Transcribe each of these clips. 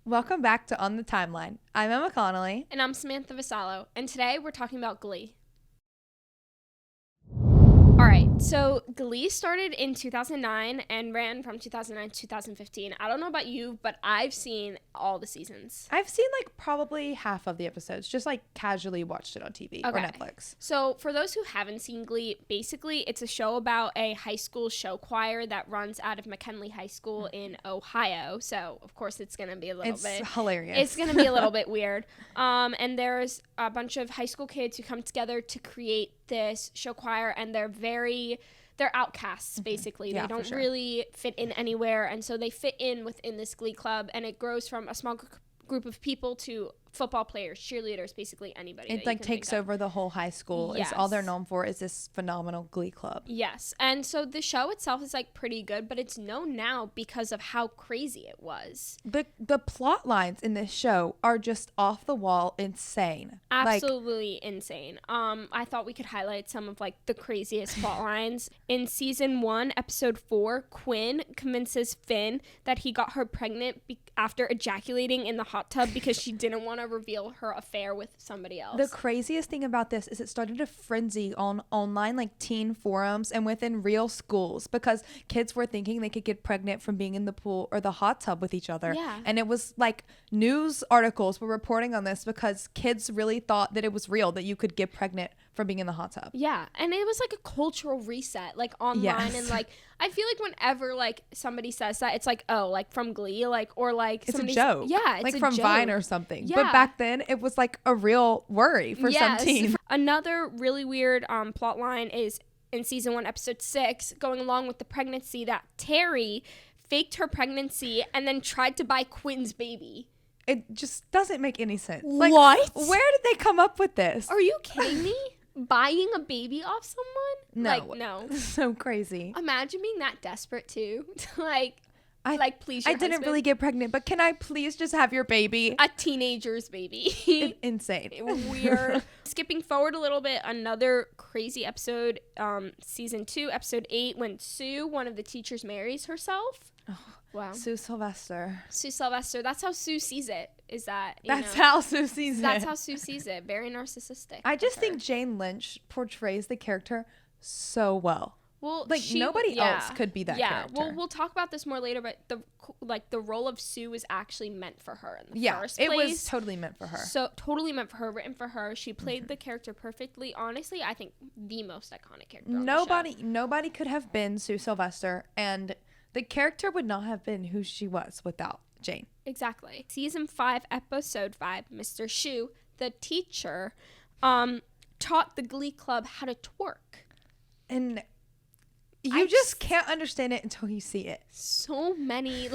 Welcome back to On the Timeline. I'm Emma Connelly. And I'm Samantha Vassallo, and today we're talking about Glee. Alright, so Glee started in 2009 and ran from 2009 to 2015. I don't know about you, but I've seen all the seasons. I've seen probably half of the episodes, just casually watched it on TV or Netflix. So for those who haven't seen Glee, basically it's a show about a high school show choir that runs out of McKinley High School in Ohio. So of course it's going to be a little bit... It's hilarious. It's going to be a little bit weird. And there's a bunch of high school kids who come together to create this show choir, and they're outcasts, basically. Yeah, they don't sure. really fit in anywhere, and so they fit in within this Glee club, and it grows from a small group of people to football players, cheerleaders, basically anybody. It takes over the whole high school. Yes. It's all they're known for is this phenomenal Glee club. Yes, and so the show itself is pretty good, but it's known now because of how crazy it was. The plot lines in this show are just off the wall insane. Absolutely insane. I thought we could highlight some of the craziest plot lines. In season 1, episode 4, Quinn convinces Finn that he got her pregnant after ejaculating in the hot tub because she didn't want to reveal her affair with somebody else. The craziest thing about this is it started a frenzy on online teen forums and within real schools because kids were thinking they could get pregnant from being in the pool or the hot tub with each other. Yeah. And it was news articles were reporting on this because kids really thought that it was real, that you could get pregnant from being in the hot tub. Yeah, and it was a cultural reset online. Yes. And I feel whenever somebody says that, it's from Glee, or it's a joke. Yeah, it's from joke. Vine or something. Yeah. But back then it was a real worry for some teen. Another really weird plot line is in season 1, episode 6, going along with the pregnancy, that Terry faked her pregnancy and then tried to buy Quinn's baby. It just doesn't make any sense. What? Where did they come up with this? Are you kidding me? Buying a baby off someone? No. No. So crazy. Imagine being that desperate too. Please your I didn't husband. really get pregnant, but can I please just have your baby? A teenager's baby. Insane. Weird. Skipping forward a little bit, another crazy episode, season 2, episode 8, when Sue, one of the teachers, marries herself. Oh, wow. Sue Sylvester. Sue Sylvester. That's how Sue sees it. Is that how Sue sees it. That's how Sue sees it. Very narcissistic. I just think Jane Lynch portrays the character so well. Well, nobody else could be that character. Well, we'll talk about this more later, but the role of Sue is actually meant for her in the first place. It was totally meant for her. So totally meant for her, written for her. She played the character perfectly. Honestly, I think the most iconic character on the show. Nobody could have been Sue Sylvester, and the character would not have been who she was without Jane. Exactly. Season 5, episode 5, Mr. Shu, the teacher, taught the Glee Club how to twerk. And you just can't understand it until you see it. So many,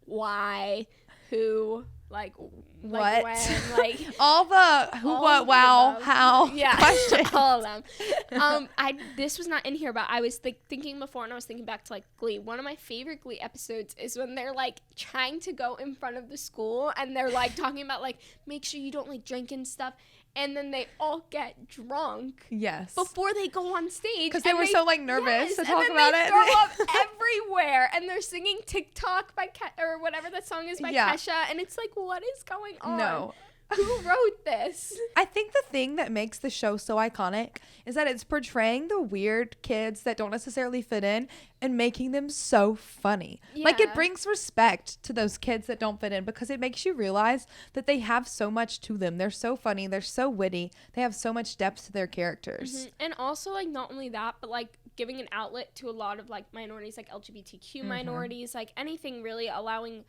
why, who, what, when, all the who, what, wow, how questions. All of them. This was not in here, but I was thinking before, and I was thinking back to Glee. One of my favorite Glee episodes is when they're trying to go in front of the school, and they're talking about make sure you don't drink and stuff. And then they all get drunk. Yes. Before they go on stage. Because they were so nervous to talk and about they it. Throw up everywhere. And they're singing TikTok by or whatever that song is by Kesha. And it's what is going on? No. Who wrote this? I think the thing that makes the show so iconic is that it's portraying the weird kids that don't necessarily fit in and making them so funny. Yeah. It brings respect to those kids that don't fit in because it makes you realize that they have so much to them. They're so funny. They're so witty. They have so much depth to their characters. Mm-hmm. And also, not only that, but, giving an outlet to a lot of, minorities, LGBTQ minorities, anything really allowing...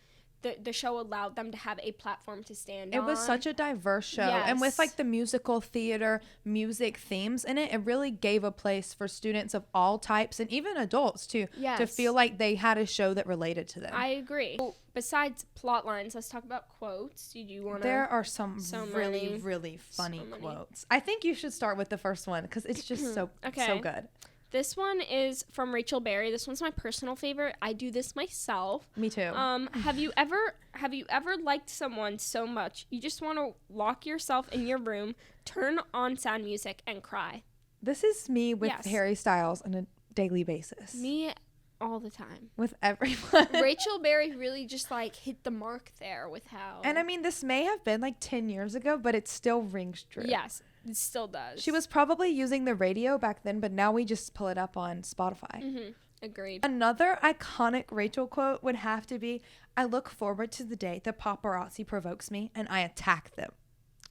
The show allowed them to have a platform to stand on. It was such a diverse show. Yes. And with the musical theater music themes in it, it really gave a place for students of all types and even adults to feel like they had a show that related to them. I agree. Well, besides plot lines, let's talk about quotes. Did you want to? There are some really funny quotes. I think you should start with the first one because it's just so good. This one is from Rachel Berry. This one's my personal favorite. I do this myself. Me too. Have you ever liked someone so much you just want to lock yourself in your room, turn on sad music, and cry? This is me with Harry Styles on a daily basis. Me all the time. with everyone. Rachel Berry really just like hit the mark there with how. And I mean, this may have been like 10 years ago, but it still rings true. Yes, it still does. She was probably using the radio back then, but now we just pull it up on Spotify. Mm-hmm. Agreed. Another iconic Rachel quote would have to be, "I look forward to the day the paparazzi provokes me and I attack them."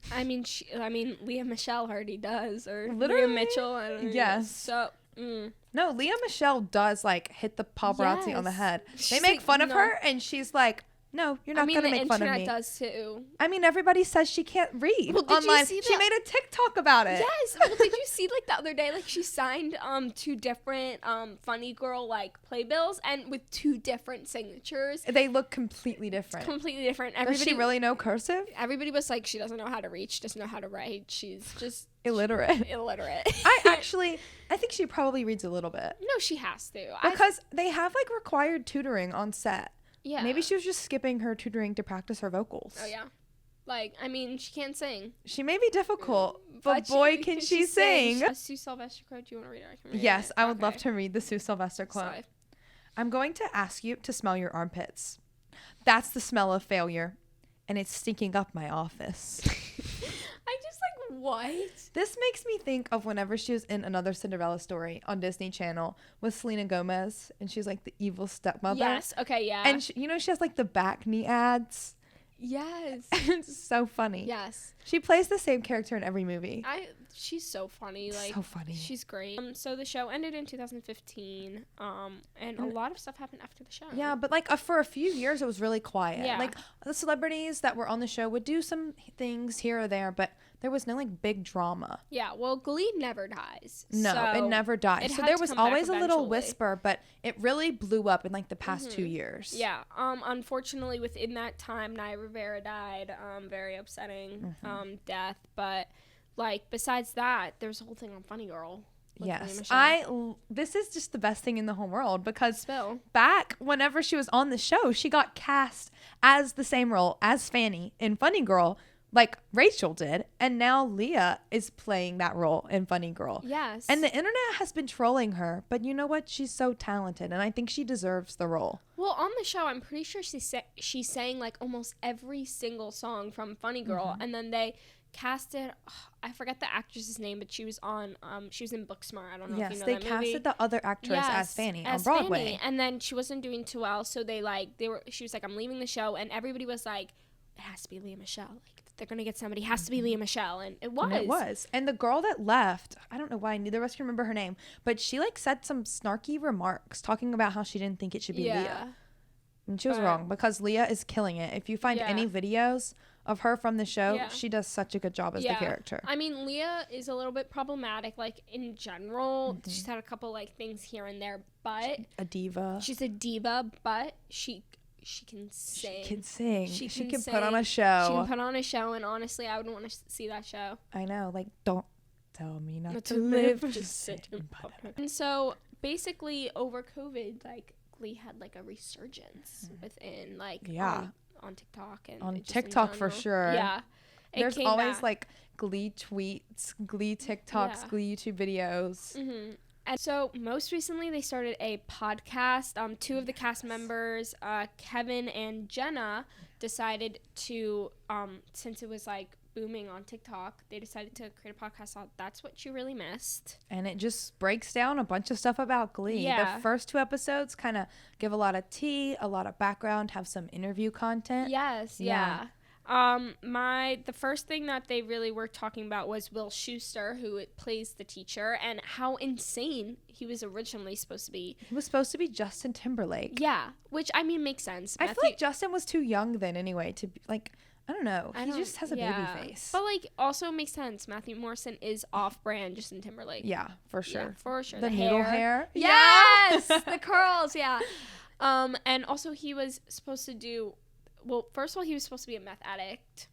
I mean, Leah Michele already does, or Literally? Leah Mitchell. I don't know. Yes. So. No, Leah Michele does like hit the paparazzi on the Yes. head. She's They make like, fun of no. her and she's like, "No, you're not going to make fun of me." The internet does too. I mean, everybody says she can't read Well, did you online. see She that- made a TikTok about it. Yes. Well, did you see like the other day, like she signed 2 different Funny Girl like playbills and with 2 different signatures. They look completely different. Completely different. Does she really know cursive? Everybody was like, she doesn't know how to read. She doesn't know how to write. She's just Illiterate. illiterate. I think she probably reads a little bit. No, she has to. Because they have like required tutoring on set. Yeah. Maybe she was just skipping her tutoring to practice her vocals. Oh yeah. Like, I mean, she can't sing. She may be difficult, but boy, can she sing. A Sue Sylvester quote. Do you want to read it? I can read Yes, it. I would love Okay. to read the Sue Sylvester quote. Sorry. "I'm going to ask you to smell your armpits. That's the smell of failure, and it's stinking up my office." I just like, what? This makes me think of whenever she was in Another Cinderella Story on Disney Channel with Selena Gomez, and she's like the evil stepmother. Yes. Okay. Yeah. And she has like the back knee ads. yes. It's so funny. Yes. She plays the same character in every movie. She's so funny. Like, so funny. She's great. So the show ended in 2015. And a lot of stuff happened after the show. Yeah, but like for a few years, it was really quiet. Yeah. Like the celebrities that were on the show would do some things here or there, but there was no like big drama. Yeah. Well, Glee never dies. No, so it never died. it So had there to was come back always a little eventually. whisper, but it really blew up in like the past 2 years. Yeah. Unfortunately, within that time, Naya Rivera died. Very upsetting death. But like besides that, there's a whole thing on Funny Girl. with Leah Yes, Michele. this is just the best thing in the whole world because Spill. back whenever she was on the show, she got cast as the same role as Fanny in Funny Girl, like Rachel did, and now Leah is playing that role in Funny Girl. Yes. And the internet has been trolling her, but you know what? She's so talented, and I think she deserves the role. Well, on the show, I'm pretty sure she sang like almost every single song from Funny Girl, and then they casted. I forget the actress's name, but she was on. She was in Booksmart. I don't know if you know they that movie. casted the other actress as Fanny on Broadway. Fanny, and then she wasn't doing too well, so she was like, I'm leaving the show, and everybody was like, it has to be Leah Michele. Like, they're gonna get somebody. It has to be Leah Michele, and it was. And it was. And the girl that left, I don't know why neither of us can remember her name, but she like said some snarky remarks talking about how she didn't think it should be Leah. And she was wrong because Leah is killing it. If you find any videos of her from the show, she does such a good job as the character. I mean, Leah is a little bit problematic, like in general. She's had a couple like things here and there, but a diva. She's a diva, but she can sing. She can sing. She can sing. put on a show. She can put on a show, and honestly, I would want to see that show. I know. Like, don't tell me not to live. live. Just sit and pop. And so, basically, over COVID, like, Glee had, like, a resurgence within, like, on TikTok. And on just TikTok, in for general. sure. Yeah. There's always, like, Glee tweets, Glee TikToks, Glee YouTube videos. Mm-hmm. And so most recently they started a podcast. 2 of the cast members, Kevin and Jenna, decided to, since it was like booming on TikTok, they decided to create a podcast called That's What You Really Missed. And it just breaks down a bunch of stuff about Glee. Yeah. The first 2 episodes kind of give a lot of tea, a lot of background, have some interview content. Yes, yeah. The first thing that they really were talking about was Will Schuester, who plays the teacher, and how insane he was originally supposed to be. He was supposed to be Justin Timberlake. Yeah, which, I mean, makes sense. I feel like Justin was too young then anyway to be, like, I don't know. He just has a baby face. But, like, also makes sense. Matthew Morrison is off-brand Justin Timberlake. Yeah, for sure. Yeah, for sure. The noodle hair. Yes! The curls, yeah. And also he was supposed to do... Well, first of all, he was supposed to be a meth addict.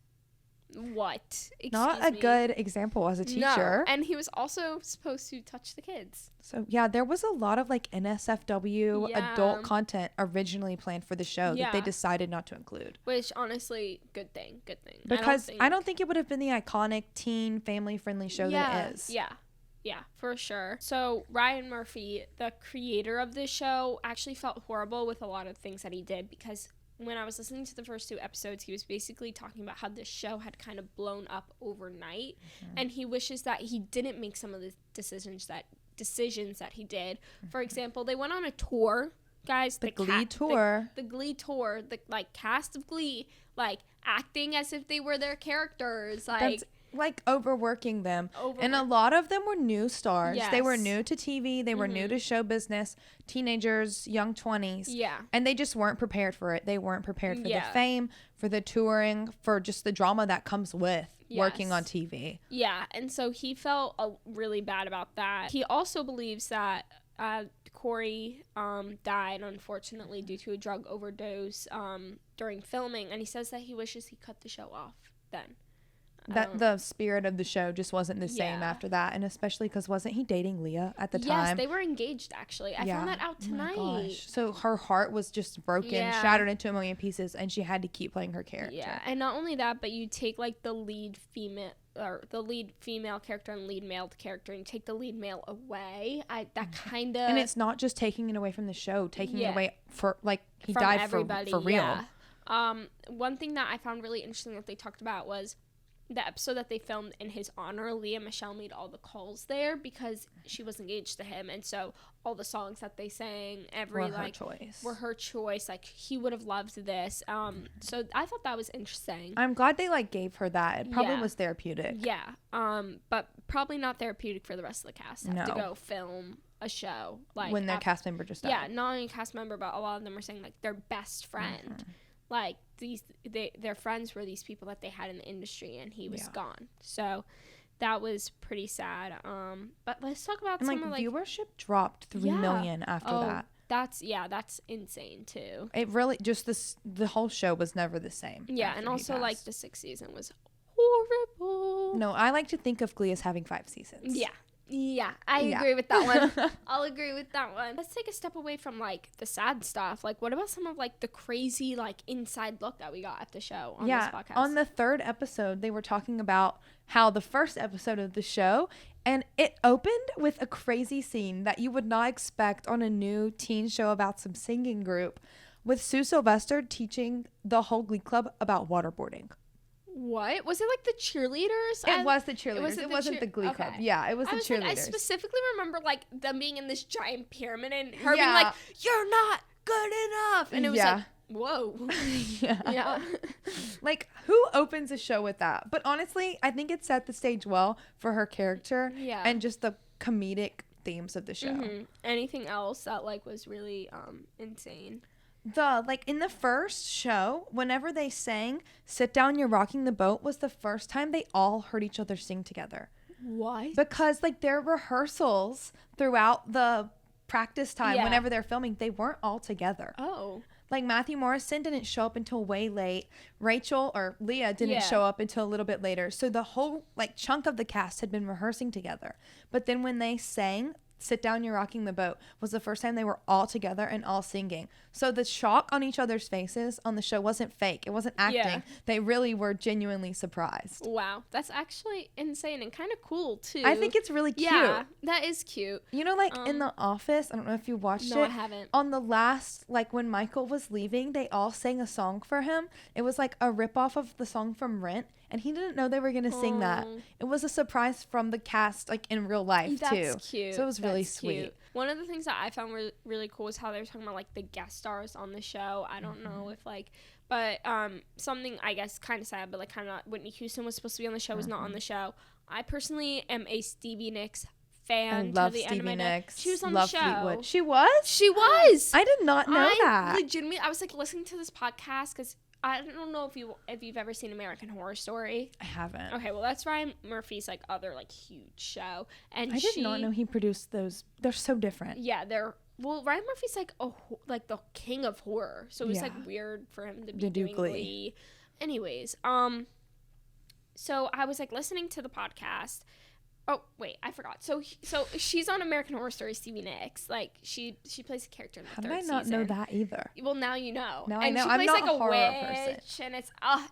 What? Not a good example as a teacher. No. And he was also supposed to touch the kids. So, yeah, there was a lot of, like, NSFW adult content originally planned for the show that they decided not to include. Which, honestly, good thing. Good thing. Because I don't think it would have been the iconic teen, family-friendly show that it is. Yeah. Yeah, for sure. So Ryan Murphy, the creator of this show, actually felt horrible with a lot of things that he did, because when I was listening to the first 2 episodes, he was basically talking about how this show had kind of blown up overnight, and he wishes that he didn't make some of the decisions that he did. For example, they went on a tour, guys. The Glee tour. The Glee tour. The cast of Glee, acting as if they were their characters. That's overworking them. And a lot of them were new stars. Yes. They were new to TV. They were new to show business. Teenagers, young 20s. Yeah. And they just weren't prepared for it. They weren't prepared for the fame, for the touring, for just the drama that comes with working on TV. Yeah. And so he felt really bad about that. He also believes that Corey died, unfortunately, due to a drug overdose during filming. And he says that he wishes he cut the show off then. That the spirit of the show just wasn't the same after that, and especially because wasn't he dating Leah at the time? Yes, they were engaged, actually. I found that out tonight. Oh my gosh. So her heart was just broken, shattered into a million pieces, and she had to keep playing her character. Yeah, and not only that, but you take the lead female character and lead male character, and you take the lead male away. That kind of, and it's not just taking it away from the show, taking it away for he from died everybody, for real. Yeah. One thing that I found really interesting that they talked about was the episode that they filmed in his honor. Leah Michelle made all the calls there because she was engaged to him, and so all the songs that they sang were her choice. He would have loved this. So I thought that was interesting. I'm glad they gave her that. It probably was therapeutic. Yeah. But probably not therapeutic for the rest of the cast. Have to go film a show when their cast member just died. Yeah, not only a cast member, but a lot of them were saying their best friend. Their friends were these people that they had in the industry, and he was gone. So that was pretty sad. But let's talk about some of viewership dropped 3 million after that. That's insane too. It really just the whole show was never the same. Yeah, and also the 6th season was horrible. No, I like to think of Glee as having 5 seasons. Yeah, I agree with that one. I'll agree with that one. Let's take a step away from the sad stuff. What about some of the crazy inside look that we got at the show on this podcast? On the 3rd episode, they were talking about how the first episode of the show, and it opened with a crazy scene that you would not expect on a new teen show about some singing group, with Sue Sylvester teaching the whole Glee Club about waterboarding. What? Was it the cheerleaders? It was the cheerleaders. It wasn't the Glee Club. Yeah, it was the cheerleaders. I specifically remember them being in this giant pyramid and her being "You're not good enough," and it was whoa. Yeah. Who opens a show with that? But honestly, I think it set the stage well for her character and just the comedic themes of the show. Mm-hmm. Anything else that was really insane? In the first show, whenever they sang "Sit Down, You're Rocking the Boat" was the first time they all heard each other sing together. Why? Because their rehearsals throughout the practice time, whenever they're filming, they weren't all together. Oh. Matthew Morrison didn't show up until way late. Rachel or Leah didn't show up until a little bit later. So the whole chunk of the cast had been rehearsing together. But then when they sang "Sit Down, You're Rocking the Boat" was the first time they were all together and all singing. So the shock on each other's faces on the show wasn't fake. It wasn't acting. Yeah. They really were genuinely surprised. Wow. That's actually insane and kind of cool, too. I think it's really cute. Yeah, that is cute. You know, in The Office, I don't know if you watched it. No, I haven't. On the last, when Michael was leaving, they all sang a song for him. It was a ripoff of the song from Rent, and he didn't know they were going to sing that. It was a surprise from the cast, in real life, too. That's cute. So it was really sweet. Cute. One of the things that I found really cool was how they were talking about the guest stars on the show. I don't know if but something I guess kind of sad, but kind of not. Whitney Houston was supposed to be on the show, was not on the show. I personally am a Stevie Nicks fan. I love Stevie Nicks. She was on the show. Fleetwood. She was? She was. I did not know that. Legitimately, I was listening to this podcast because I don't know if you've ever seen American Horror Story. I haven't. Okay, well that's Ryan Murphy's other huge show, and I did not know he produced those. They're so different. Yeah, Ryan Murphy's the king of horror, so it was weird for him to be doing Glee. Anyways, so I was listening to the podcast, Oh wait, I forgot. So she's on American Horror Story. Stevie Nicks, like she plays a character in the third season. How did I not know that either? Well, now you know. Now and I know. She I'm plays not like a horror witch, person. and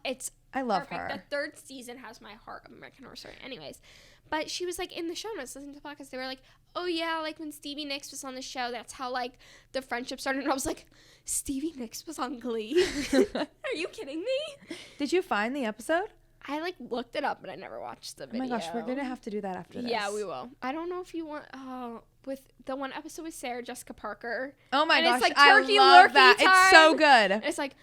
it's I love perfect. her. The third season has my heart of American Horror Story. Anyways, but she was like in the show notes, listening to the podcast. They were like, "Oh yeah, like when Stevie Nicks was on the show, that's how like the friendship started." And I was like, "Stevie Nicks was on Glee? Are you kidding me?" Did you find the episode? I like looked it up, but I never watched the video. Oh my gosh, we're gonna have to do that after this. Yeah, we will. I don't know if you want. With the one episode with Sarah Jessica Parker. Oh my gosh, it's like I turkey love lurkey that. time. It's so good. And it's like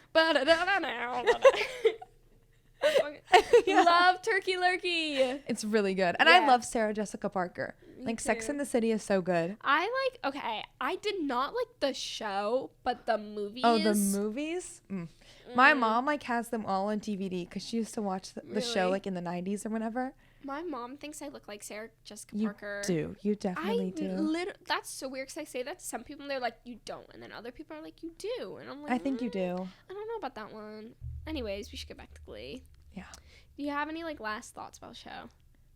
love turkey lurkey. It's really good, and Yeah. I love Sarah Jessica Parker. Me Like too. Sex and the City is so good. Okay, I did not like the show, but the movies. Oh, the movies. My mom like has them all on DVD because she used to watch the show Really? like in the 90s or whenever. My mom thinks I look like Sarah Jessica You Parker. You definitely do. That's so weird because I say that to some people and they're like, you don't. And then other people are like, you do. And I'm like, I think you do. I don't know about that one. Anyways, we should get back to Glee. Yeah. Do you have any like last thoughts about the show?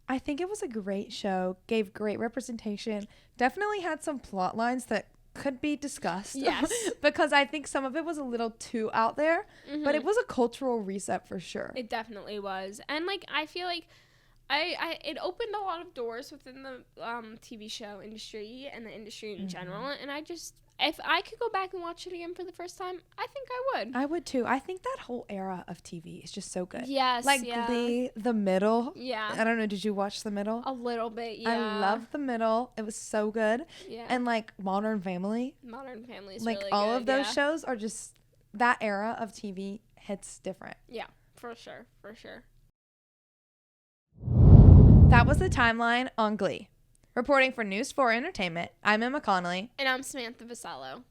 I think it was a great show. Gave great representation. Definitely had some plot lines that could be discussed. Yes. Because I think some of it was a little too out there. But it was a cultural reset for sure. It definitely was. And like I feel like it opened a lot of doors within the TV show industry and the industry in general. And if I could go back and watch it again for the first time, I think I would. I would too. I think that whole era of TV is just so good. Yes. Like yeah. Glee, The Middle. Yeah. I don't know. Did you watch The Middle? A little bit, yeah. I love The Middle. It was so good. Yeah. And like Modern Family. Modern Family is Like really all good, of those yeah. shows are just, that era of TV hits different. Yeah, for sure. For sure. That was the timeline on Glee. Reporting for News 4 Entertainment, I'm Emma Connelly. And I'm Samantha Vassallo.